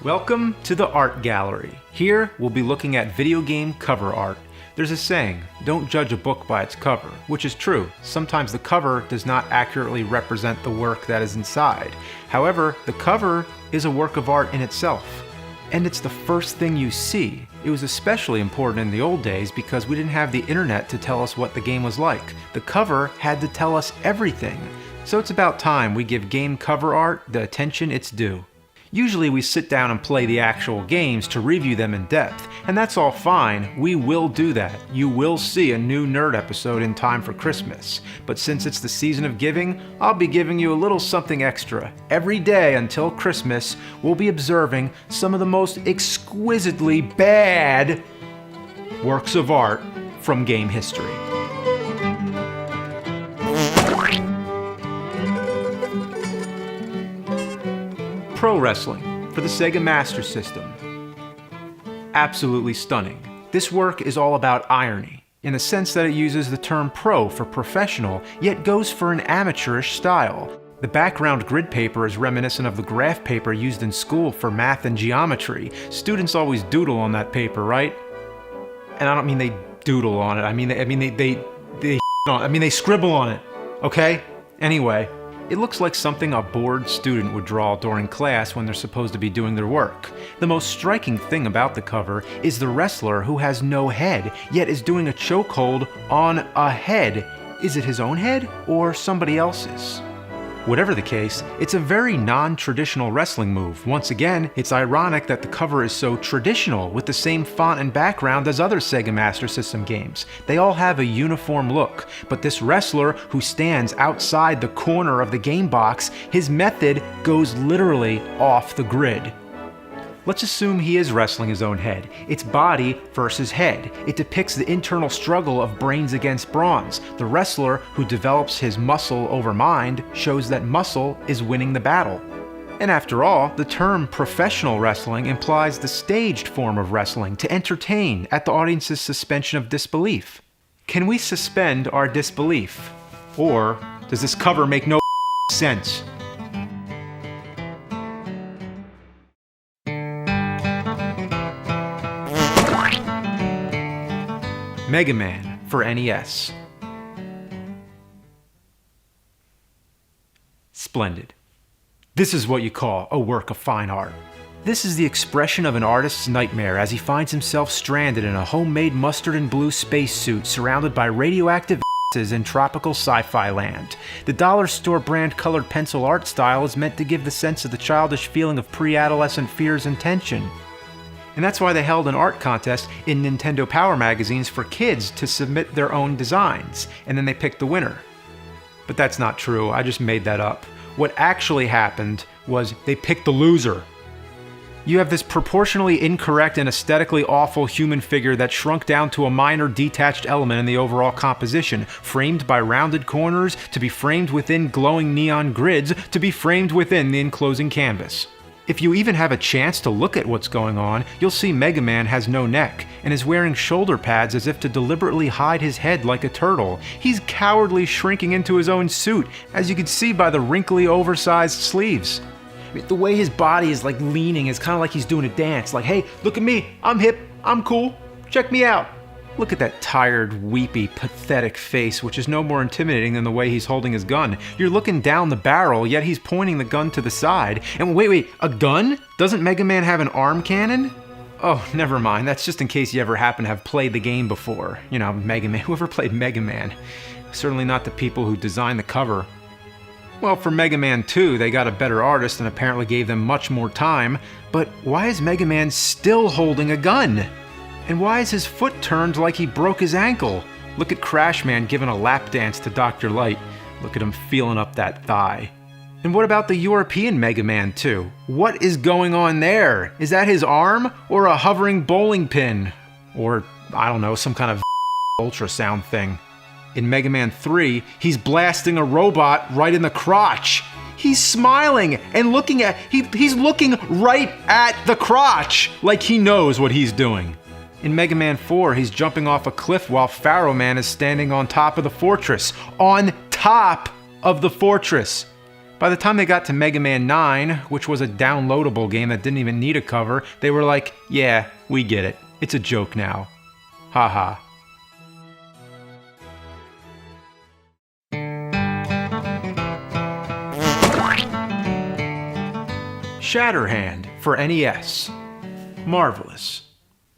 Welcome to the Art Gallery. Here we'll be looking at video game cover art. There's a saying, don't judge a book by its cover, which is true. Sometimes the cover does not accurately represent the work that is inside. However, the cover is a work of art in itself. And it's the first thing you see. It was especially important in the old days because we didn't have the internet to tell us what the game was like. The cover had to tell us everything. So it's about time we give game cover art the attention it's due. Usually we sit down and play the actual games to review them in depth, and that's all fine, we will do that. You will see a new nerd episode in time for Christmas. But since it's the season of giving, I'll be giving you a little something extra. Every day until Christmas, we'll be observing some of the most exquisitely bad works of art from game history. Pro Wrestling for the Sega Master System. Absolutely stunning. This work is all about irony, in the sense that it uses the term pro for professional, yet goes for an amateurish style. The background grid paper is reminiscent of the graph paper used in school for math and geometry. Students always doodle on that paper, right? And I don't mean they doodle on it, I mean they scribble on it, okay? Anyway. It looks like something a bored student would draw during class when they're supposed to be doing their work. The most striking thing about the cover is the wrestler who has no head, yet is doing a chokehold on a head. Is it his own head or somebody else's? Whatever the case, it's a very non-traditional wrestling move. Once again, it's ironic that the cover is so traditional, with the same font and background as other Sega Master System games. They all have a uniform look, but this wrestler who stands outside the corner of the game box, his method goes literally off the grid. Let's assume he is wrestling his own head. It's body versus head. It depicts the internal struggle of brains against bronze. The wrestler who develops his muscle over mind shows that muscle is winning the battle. And after all, the term professional wrestling implies the staged form of wrestling to entertain at the audience's suspension of disbelief. Can we suspend our disbelief? Or does this cover make no sense? Mega Man for NES. Splendid. This is what you call a work of fine art. This is the expression of an artist's nightmare as he finds himself stranded in a homemade mustard and blue spacesuit surrounded by radioactive in tropical sci-fi land. The dollar store brand colored pencil art style is meant to give the sense of the childish feeling of pre-adolescent fears and tension. And that's why they held an art contest in Nintendo Power magazines for kids to submit their own designs, and then they picked the winner. But that's not true, I just made that up. What actually happened was they picked the loser. You have this proportionally incorrect and aesthetically awful human figure that shrunk down to a minor detached element in the overall composition, framed by rounded corners, to be framed within glowing neon grids, to be framed within the enclosing canvas. If you even have a chance to look at what's going on, you'll see Mega Man has no neck, and is wearing shoulder pads as if to deliberately hide his head like a turtle. He's cowardly shrinking into his own suit, as you can see by the wrinkly, oversized sleeves. The way his body is like leaning is kind of like he's doing a dance, like, hey, look at me, I'm hip, I'm cool, check me out. Look at that tired, weepy, pathetic face, which is no more intimidating than the way he's holding his gun. You're looking down the barrel, yet he's pointing the gun to the side. And wait, a gun? Doesn't Mega Man have an arm cannon? Oh, never mind. That's just in case you ever happen to have played the game before. You know, Mega Man. Whoever played Mega Man. Certainly not the people who designed the cover. Well, for Mega Man 2, they got a better artist and apparently gave them much more time. But why is Mega Man still holding a gun? And why is his foot turned like he broke his ankle? Look at Crash Man giving a lap dance to Dr. Light. Look at him feeling up that thigh. And what about the European Mega Man 2? What is going on there? Is that his arm or a hovering bowling pin? Or, I don't know, some kind of ultrasound thing. In Mega Man 3, he's blasting a robot right in the crotch. He's smiling and looking at, he's looking right at the crotch like he knows what he's doing. In Mega Man 4, he's jumping off a cliff while Pharaoh Man is standing on top of the fortress. On top of the fortress! By the time they got to Mega Man 9, which was a downloadable game that didn't even need a cover, they were like, yeah, we get it. It's a joke now. Haha. Shatterhand for NES. Marvelous.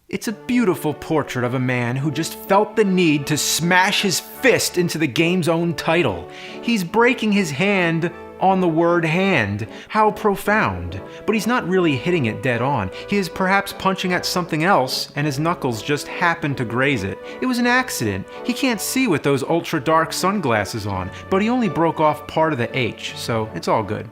It's a beautiful portrait of a man who just felt the need to smash his fist into the game's own title. He's breaking his hand on the word hand. How profound. But he's not really hitting it dead on. He is perhaps punching at something else, and his knuckles just happen to graze it. It was an accident. He can't see with those ultra-dark sunglasses on, but he only broke off part of the H, so it's all good.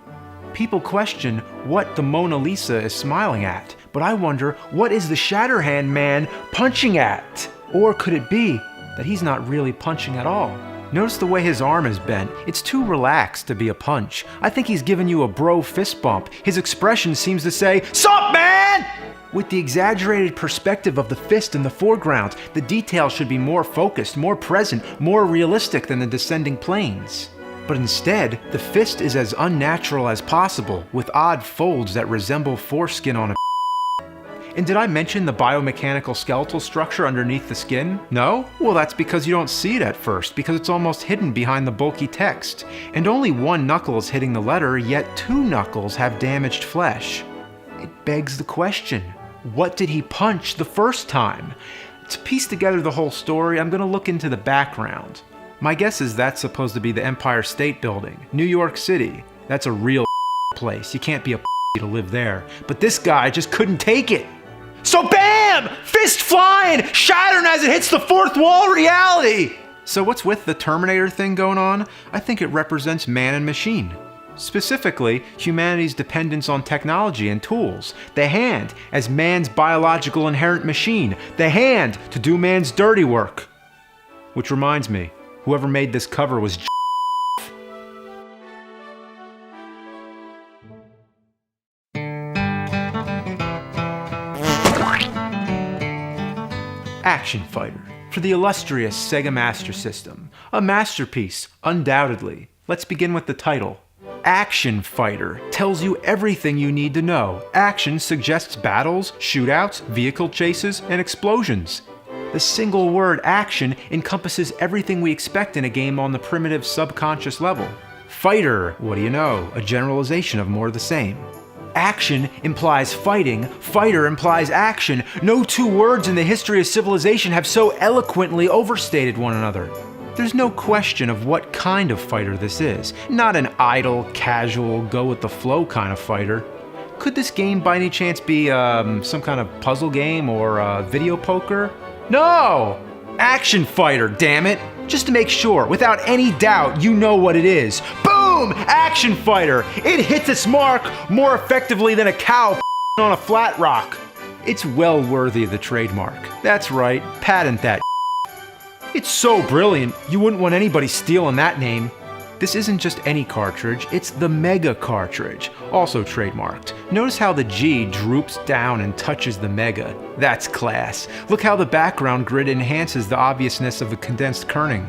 People question what the Mona Lisa is smiling at, but I wonder, what is the Shatterhand man punching at? Or could it be that he's not really punching at all? Notice the way his arm is bent. It's too relaxed to be a punch. I think he's giving you a bro fist bump. His expression seems to say, "Sup, man?" With the exaggerated perspective of the fist in the foreground, the details should be more focused, more present, more realistic than the descending planes. But instead, the fist is as unnatural as possible, with odd folds that resemble foreskin on a. And did I mention the biomechanical skeletal structure underneath the skin? No? Well, that's because you don't see it at first, because it's almost hidden behind the bulky text. And only one knuckle is hitting the letter, yet two knuckles have damaged flesh. It begs the question, what did he punch the first time? To piece together the whole story, I'm going to look into the background. My guess is that's supposed to be the Empire State Building, New York City. That's a real place. You can't be a to live there. But this guy just couldn't take it. So bam! Fist flying! Shattering as it hits the fourth wall reality! So what's with the Terminator thing going on? I think it represents man and machine. Specifically, humanity's dependence on technology and tools. The hand as man's biological inherent machine. The hand to do man's dirty work. Which reminds me, whoever made this cover was Action Fighter for the illustrious Sega Master System. A masterpiece, undoubtedly. Let's begin with the title. Action Fighter tells you everything you need to know. Action suggests battles, shootouts, vehicle chases, and explosions. The single word action encompasses everything we expect in a game on the primitive subconscious level. Fighter, what do you know? A generalization of more of the same. Action implies fighting, fighter implies action. No two words in the history of civilization have so eloquently overstated one another. There's no question of what kind of fighter this is. Not an idle, casual, go-with-the-flow kind of fighter. Could this game by any chance be some kind of puzzle game or video poker? No! Action Fighter, damn it! Just to make sure, without any doubt, you know what it is. Boom! Action Fighter! It hits its mark more effectively than a cow on a flat rock. It's well worthy of the trademark. That's right, patent that. It's so brilliant, you wouldn't want anybody stealing that name. This isn't just any cartridge, it's the Mega cartridge, also trademarked. Notice how the G droops down and touches the Mega. That's class. Look how the background grid enhances the obviousness of the condensed kerning.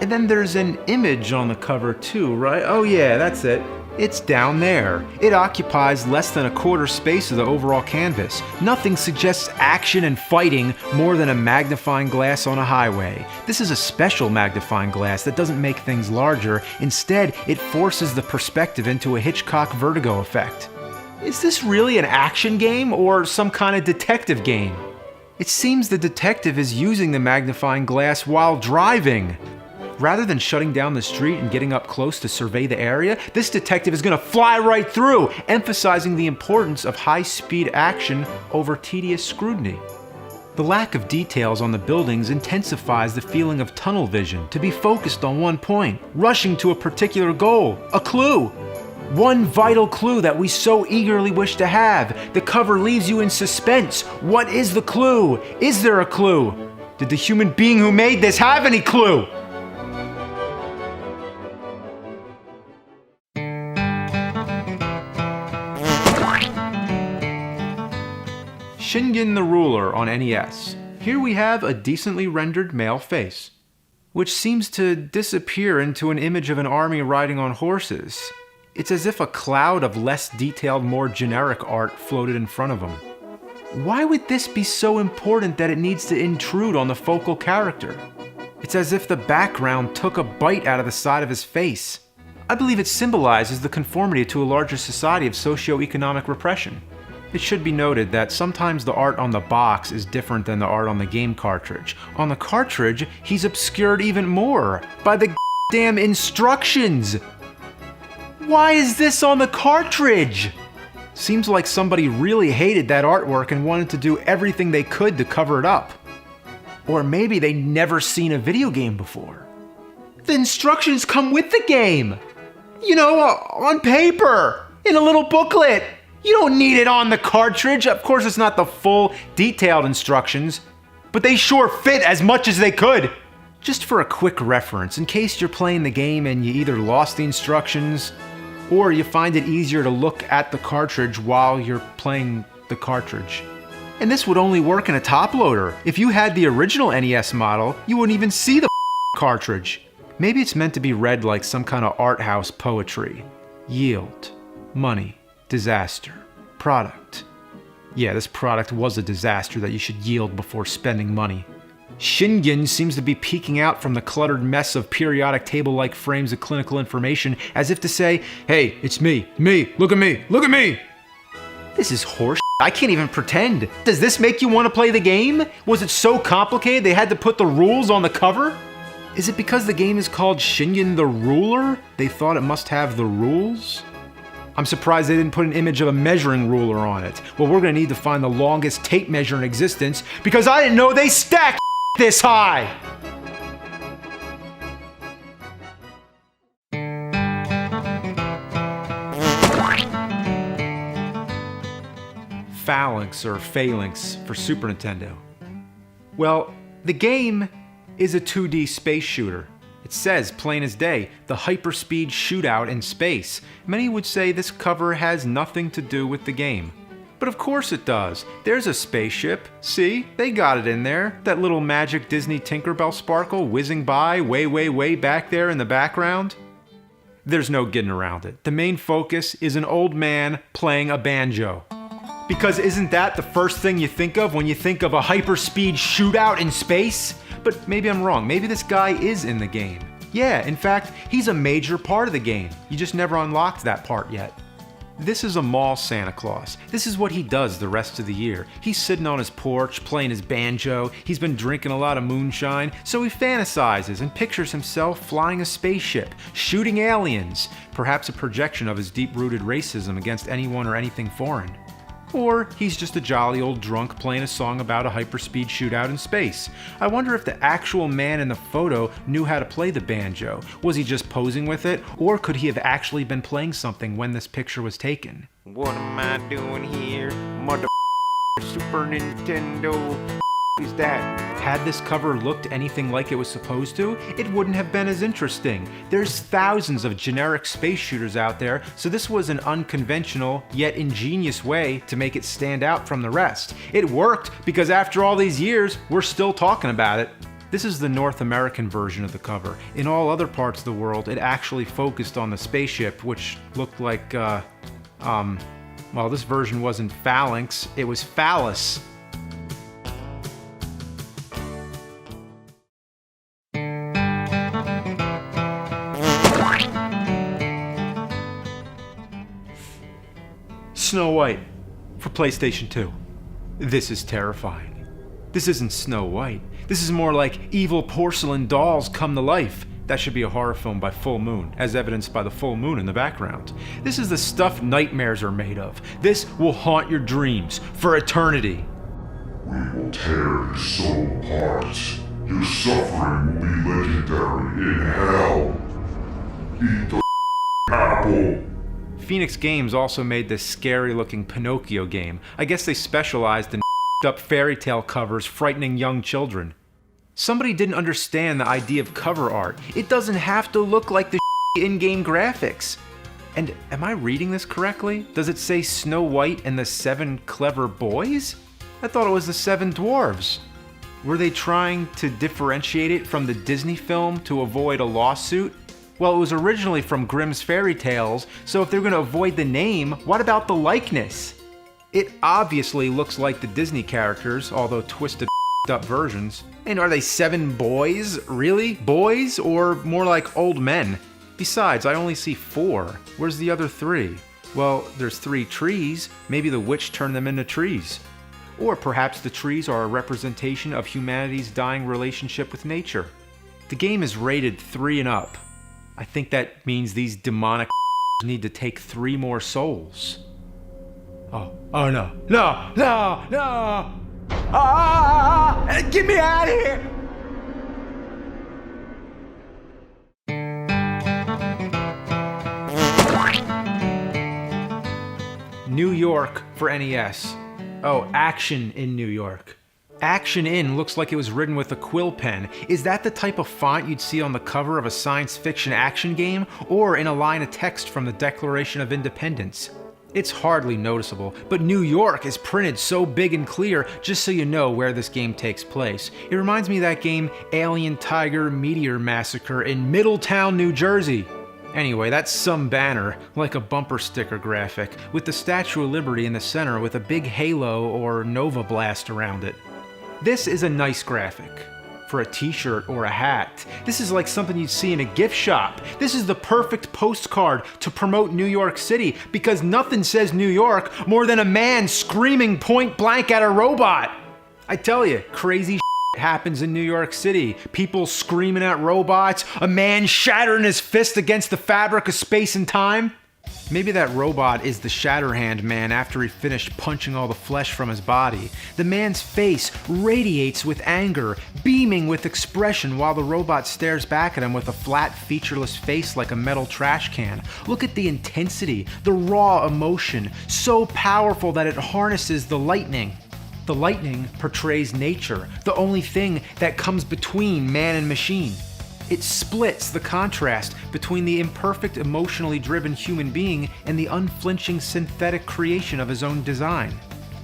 And then there's an image on the cover too, right? Oh yeah, that's it. It's down there. It occupies less than a quarter space of the overall canvas. Nothing suggests action and fighting more than a magnifying glass on a highway. This is a special magnifying glass that doesn't make things larger. Instead, it forces the perspective into a Hitchcock vertigo effect. Is this really an action game or some kind of detective game? It seems the detective is using the magnifying glass while driving. Rather than shutting down the street and getting up close to survey the area, this detective is going to fly right through, emphasizing the importance of high-speed action over tedious scrutiny. The lack of details on the buildings intensifies the feeling of tunnel vision, to be focused on one point, rushing to a particular goal, a clue. One vital clue that we so eagerly wish to have. The cover leaves you in suspense. What is the clue? Is there a clue? Did the human being who made this have any clue? Shingen the Ruler on NES. Here we have a decently rendered male face, which seems to disappear into an image of an army riding on horses. It's as if a cloud of less detailed, more generic art floated in front of him. Why would this be so important that it needs to intrude on the focal character? It's as if the background took a bite out of the side of his face. I believe it symbolizes the conformity to a larger society of socio-economic repression. It should be noted that sometimes the art on the box is different than the art on the game cartridge. On the cartridge, he's obscured even more by the damn instructions. Why is this on the cartridge? Seems like somebody really hated that artwork and wanted to do everything they could to cover it up. Or maybe they'd never seen a video game before. The instructions come with the game! You know, on paper, in a little booklet. You don't need it on the cartridge. Of course, it's not the full, detailed instructions, but they sure fit as much as they could. Just for a quick reference, in case you're playing the game and you either lost the instructions, or you find it easier to look at the cartridge while you're playing the cartridge. And this would only work in a top loader. If you had the original NES model, you wouldn't even see the cartridge. Maybe it's meant to be read like some kind of art house poetry. Yield, money, disaster, product. Yeah, this product was a disaster that you should yield before spending money. Shingen seems to be peeking out from the cluttered mess of periodic table-like frames of clinical information as if to say, hey, it's me, look at me, look at me! This is horse. I can't even pretend. Does this make you want to play the game? Was it so complicated they had to put the rules on the cover? Is it because the game is called Shingen the Ruler? They thought it must have the rules? I'm surprised they didn't put an image of a measuring ruler on it. Well, we're gonna need to find the longest tape measure in existence because I didn't know they stacked this high! Phalanx or Phalanx for Super Nintendo. Well, the game is a 2D space shooter. It says, plain as day, the hyperspeed shootout in space. Many would say this cover has nothing to do with the game. But of course it does. There's a spaceship. See? They got it in there. That little magic Disney Tinkerbell sparkle whizzing by way back there in the background. There's no getting around it. The main focus is an old man playing a banjo. Because isn't that the first thing you think of when you think of a hyperspeed shootout in space? But maybe I'm wrong. Maybe this guy is in the game. Yeah, in fact, he's a major part of the game. You just never unlocked that part yet. This is a mall Santa Claus. This is what he does the rest of the year. He's sitting on his porch, playing his banjo. He's been drinking a lot of moonshine, so he fantasizes and pictures himself flying a spaceship, shooting aliens, perhaps a projection of his deep-rooted racism against anyone or anything foreign. Or he's just a jolly old drunk playing a song about a hyperspeed shootout in space. I wonder if the actual man in the photo knew how to play the banjo. Was he just posing with it? Or could he have actually been playing something when this picture was taken? What am I doing here? Mother Super Nintendo is that? Had this cover looked anything like it was supposed to, it wouldn't have been as interesting. There's thousands of generic space shooters out there, so this was an unconventional yet ingenious way to make it stand out from the rest. It worked because after all these years, we're still talking about it. This is the North American version of the cover. In all other parts of the world, it actually focused on the spaceship, which looked like, well, this version wasn't phalanx, it was phallus. Snow White for PlayStation 2. This is terrifying. This isn't Snow White. This is more like evil porcelain dolls come to life. That should be a horror film by Full Moon, as evidenced by the full moon in the background. This is the stuff nightmares are made of. This will haunt your dreams for eternity. We will tear your soul apart. Your suffering will be legendary in hell. Eat the apple. Phoenix Games also made this scary-looking Pinocchio game. I guess they specialized in up fairy tale covers frightening young children. Somebody didn't understand the idea of cover art. It doesn't have to look like the in-game graphics. And am I reading this correctly? Does it say Snow White and the 7 Clever Boys? I thought it was the 7 Dwarves. Were they trying to differentiate it from the Disney film to avoid a lawsuit? Well, it was originally from Grimm's fairy tales, so if they're going to avoid the name, what about the likeness? It obviously looks like the Disney characters, although twisted up versions. And are they 7 boys? Really? Boys? Or more like old men? Besides, I only see 4. Where's the other 3? Well, there's 3 trees. Maybe the witch turned them into trees. Or perhaps the trees are a representation of humanity's dying relationship with nature. The game is rated 3 and up. I think that means these demonic need to take 3 more souls. Oh no. No! No! No! Get me out of here! New York for NES. Oh, Action in New York. Action In looks like it was written with a quill pen. Is that the type of font you'd see on the cover of a science fiction action game, or in a line of text from the Declaration of Independence? It's hardly noticeable, but New York is printed so big and clear just so you know where this game takes place. It reminds me of that game Alien Tiger Meteor Massacre in Middletown, New Jersey. Anyway, that's some banner, like a bumper sticker graphic, with the Statue of Liberty in the center with a big halo or Nova Blast around it. This is a nice graphic. For a t-shirt or a hat. This is like something you'd see in a gift shop. This is the perfect postcard to promote New York City, because nothing says New York more than a man screaming point blank at a robot. I tell you, crazy happens in New York City. People screaming at robots, a man shattering his fist against the fabric of space and time. Maybe that robot is the Shatterhand man after he finished punching all the flesh from his body. The man's face radiates with anger, beaming with expression, while the robot stares back at him with a flat, featureless face like a metal trash can. Look at the intensity, the raw emotion, so powerful that it harnesses the lightning. The lightning portrays nature, the only thing that comes between man and machine. It splits the contrast between the imperfect, emotionally driven human being and the unflinching synthetic creation of his own design.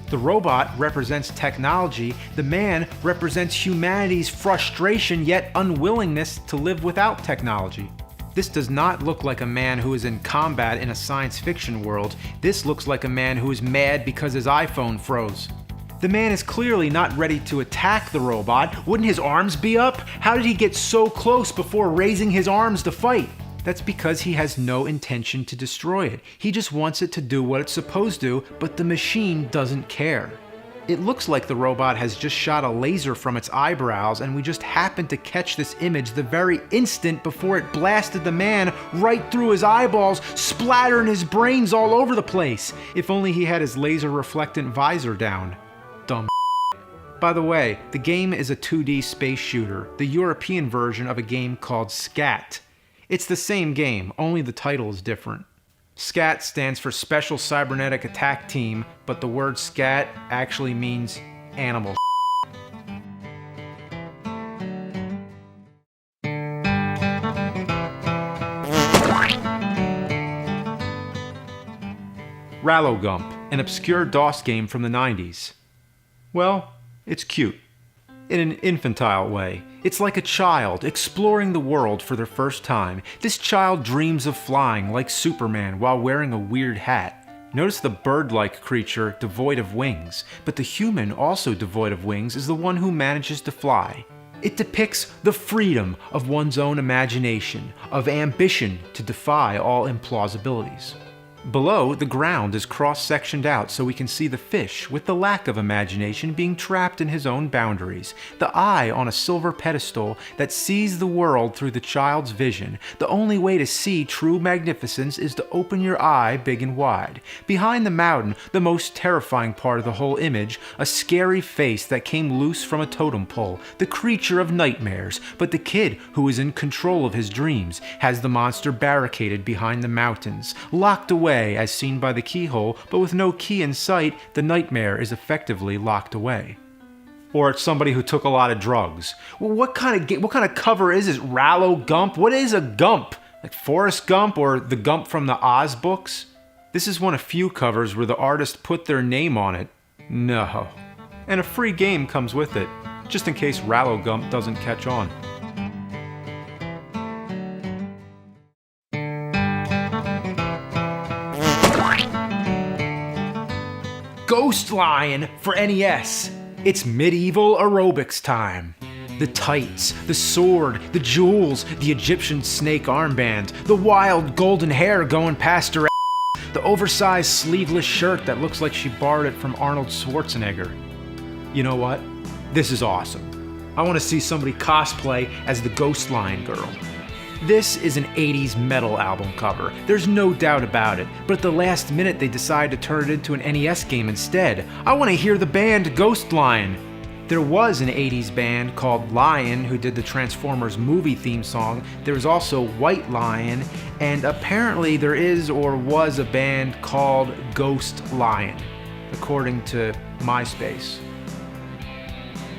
The robot represents technology, the man represents humanity's frustration yet unwillingness to live without technology. This does not look like a man who is in combat in a science fiction world. This looks like a man who is mad because his iPhone froze. The man is clearly not ready to attack the robot. Wouldn't his arms be up? How did he get so close before raising his arms to fight? That's because he has no intention to destroy it. He just wants it to do what it's supposed to, but the machine doesn't care. It looks like the robot has just shot a laser from its eyebrows, and we just happened to catch this image the very instant before it blasted the man right through his eyeballs, splattering his brains all over the place. If only he had his laser reflectant visor down. Dumb. By the way, the game is a 2D space shooter, the European version of a game called SCAT. It's the same game, only the title is different. SCAT stands for Special Cybernetic Attack Team, but the word SCAT actually means animal. Rallogump, an obscure DOS game from the 90s. Well, it's cute. In an infantile way. It's like a child exploring the world for their first time. This child dreams of flying like Superman while wearing a weird hat. Notice the bird-like creature devoid of wings, but the human also devoid of wings is the one who manages to fly. It depicts the freedom of one's own imagination, of ambition to defy all implausibilities. Below, the ground is cross-sectioned out so we can see the fish, with the lack of imagination, being trapped in his own boundaries. The eye on a silver pedestal that sees the world through the child's vision. The only way to see true magnificence is to open your eye big and wide. Behind the mountain, the most terrifying part of the whole image, a scary face that came loose from a totem pole, the creature of nightmares. But the kid, who is in control of his dreams, has the monster barricaded behind the mountains, locked away as seen by the keyhole, but with no key in sight, the nightmare is effectively locked away. Or it's somebody who took a lot of drugs. Well, what kind of cover is this? Rallogump? What is a Gump? Like Forrest Gump or the Gump from the Oz books? This is one of few covers where the artist put their name on it. No. And a free game comes with it, just in case Rallogump doesn't catch on. Ghost Lion for NES. It's medieval aerobics time. The tights, the sword, the jewels, the Egyptian snake armband, the wild golden hair going past her ass, the oversized sleeveless shirt that looks like she borrowed it from Arnold Schwarzenegger. You know what? This is awesome. I want to see somebody cosplay as the Ghost Lion girl. This is an 80s metal album cover, there's no doubt about it, but at the last minute they decided to turn it into an NES game instead. I want to hear the band Ghost Lion. There was an 80s band called Lion who did the Transformers movie theme song. There was also White Lion, and apparently there is or was a band called Ghost Lion, according to MySpace.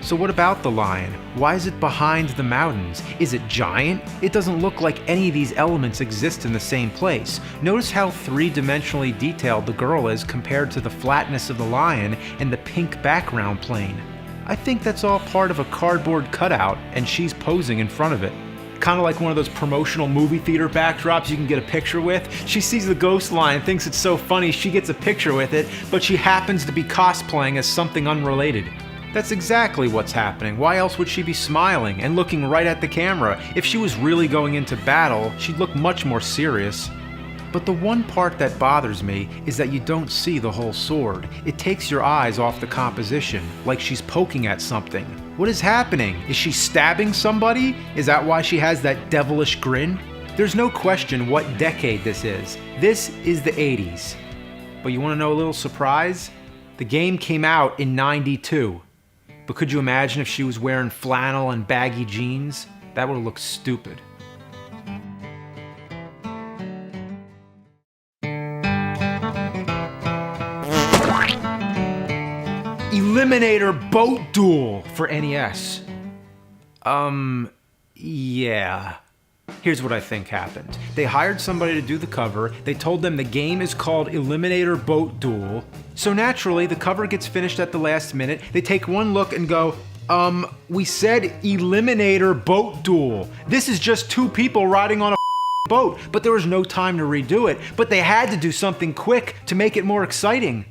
So what about the lion? Why is it behind the mountains? Is it giant? It doesn't look like any of these elements exist in the same place. Notice how three-dimensionally detailed the girl is compared to the flatness of the lion and the pink background plane. I think that's all part of a cardboard cutout, and she's posing in front of it. Kind of like one of those promotional movie theater backdrops you can get a picture with. She sees the ghost lion, thinks it's so funny, she gets a picture with it, but she happens to be cosplaying as something unrelated. That's exactly what's happening. Why else would she be smiling and looking right at the camera? If she was really going into battle, she'd look much more serious. But the one part that bothers me is that you don't see the whole sword. It takes your eyes off the composition, like she's poking at something. What is happening? Is she stabbing somebody? Is that why she has that devilish grin? There's no question what decade this is. This is the 80s. But you want to know a little surprise? The game came out in '92. But could you imagine if she was wearing flannel and baggy jeans? That would have looked stupid. Eliminator Boat Duel for NES. Yeah. Here's what I think happened. They hired somebody to do the cover, they told them the game is called Eliminator Boat Duel, so naturally the cover gets finished at the last minute, they take one look and go, we said Eliminator Boat Duel. This is just two people riding on a boat, but there was no time to redo it, but they had to do something quick to make it more exciting.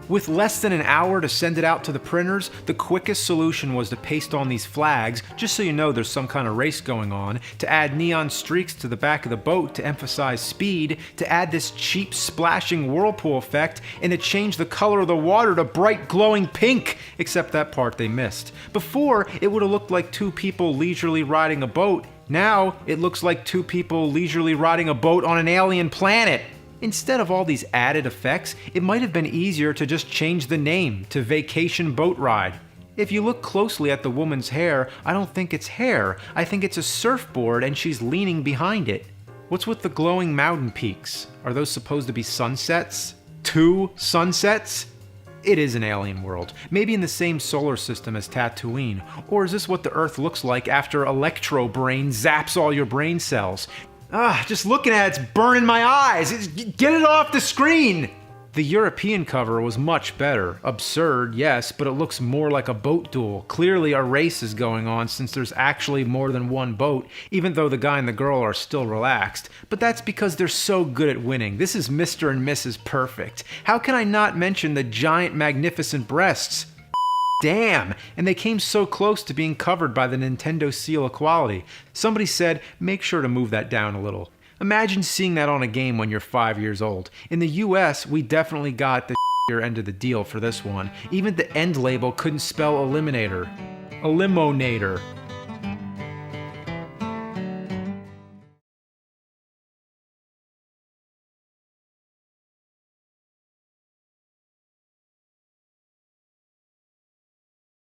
With less than an hour to send it out to the printers, the quickest solution was to paste on these flags, just so you know there's some kind of race going on, to add neon streaks to the back of the boat to emphasize speed, to add this cheap splashing whirlpool effect, and to change the color of the water to bright glowing pink, except that part they missed. Before, it would have looked like two people leisurely riding a boat. Now, it looks like two people leisurely riding a boat on an alien planet. Instead of all these added effects, it might have been easier to just change the name to Vacation Boat Ride. If you look closely at the woman's hair, I don't think it's hair. I think it's a surfboard and she's leaning behind it. What's with the glowing mountain peaks? Are those supposed to be sunsets? 2 sunsets? It is an alien world, maybe in the same solar system as Tatooine. Or is this what the Earth looks like after Electro Brain zaps all your brain cells? Just looking at it's burning my eyes. Get it off the screen! The European cover was much better. Absurd, yes, but it looks more like a boat duel. Clearly a race is going on since there's actually more than one boat, even though the guy and the girl are still relaxed. But that's because they're so good at winning. This is Mr. and Mrs. Perfect. How can I not mention the giant magnificent breasts? Damn, and they came so close to being covered by the Nintendo seal of quality. Somebody said, make sure to move that down a little. Imagine seeing that on a game when you're 5 years old. In the US, we definitely got the end of the deal for this one. Even the end label couldn't spell Eliminator. Eliminator.